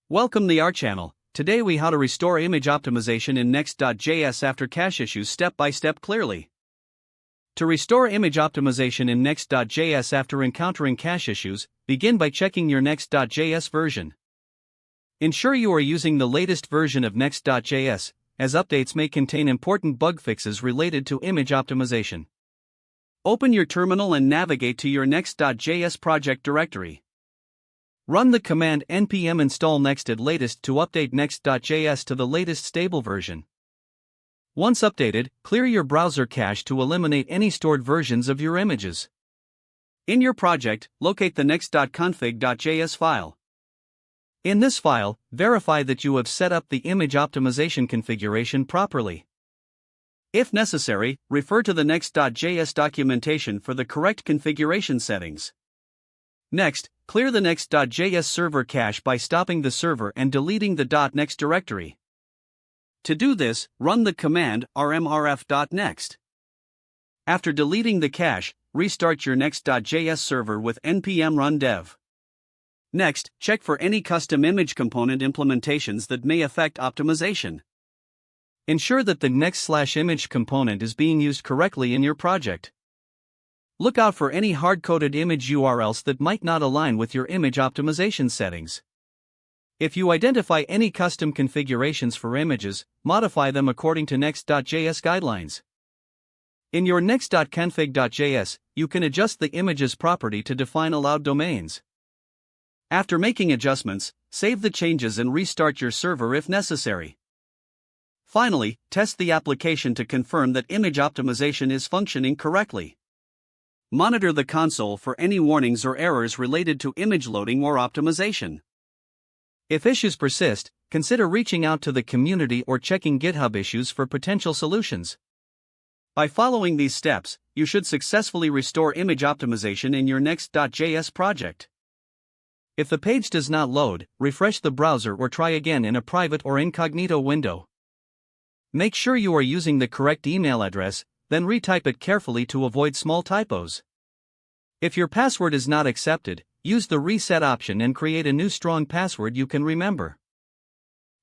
Welcome to our channel. Today we how to restore image optimization in Next.js after cache issues step by step clearly. To restore image optimization in Next.js after encountering cache issues, begin by checking your Next.js version. Ensure you are using the latest version of Next.js, as updates may contain important bug fixes related to image optimization. Open your terminal and navigate to your Next.js project directory. Run the command npm install next@latest to update Next.js to the latest stable version. Once updated, clear your browser cache to eliminate any stored versions of your images. In your project, locate the next.config.js file. In this file, verify that you have set up the image optimization configuration properly. If necessary, refer to the Next.js documentation for the correct configuration settings. Next, clear the Next.js server cache by stopping the server and deleting the .next directory. To do this, run the command rmrf.next. After deleting the cache, restart your Next.js server with npm run dev. Next, check for any custom image component implementations that may affect optimization. Ensure that the next/image component is being used correctly in your project. Look out for any hard-coded image URLs that might not align with your image optimization settings. If you identify any custom configurations for images, modify them according to Next.js guidelines. In your next.config.js, you can adjust the image's property to define allowed domains. After making adjustments, save the changes and restart your server if necessary. Finally, test the application to confirm that image optimization is functioning correctly. Monitor the console for any warnings or errors related to image loading or optimization. If issues persist, consider reaching out to the community or checking GitHub issues for potential solutions. By following these steps, you should successfully restore image optimization in your Next.js project. If the page does not load, refresh the browser or try again in a private or incognito window. Make sure you are using the correct email address, then retype it carefully to avoid small typos. If your password is not accepted, use the reset option and create a new strong password you can remember.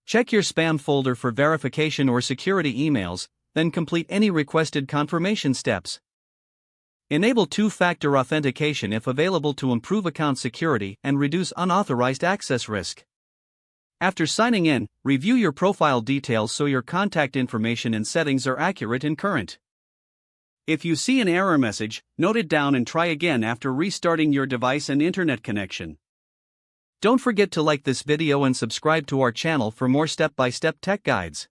Check your spam folder for verification or security emails, then complete any requested confirmation steps. Enable two-factor authentication if available to improve account security and reduce unauthorized access risk. After signing in, review your profile details so your contact information and settings are accurate and current. If you see an error message, note it down and try again after restarting your device and internet connection. Don't forget to like this video and subscribe to our channel for more step-by-step tech guides.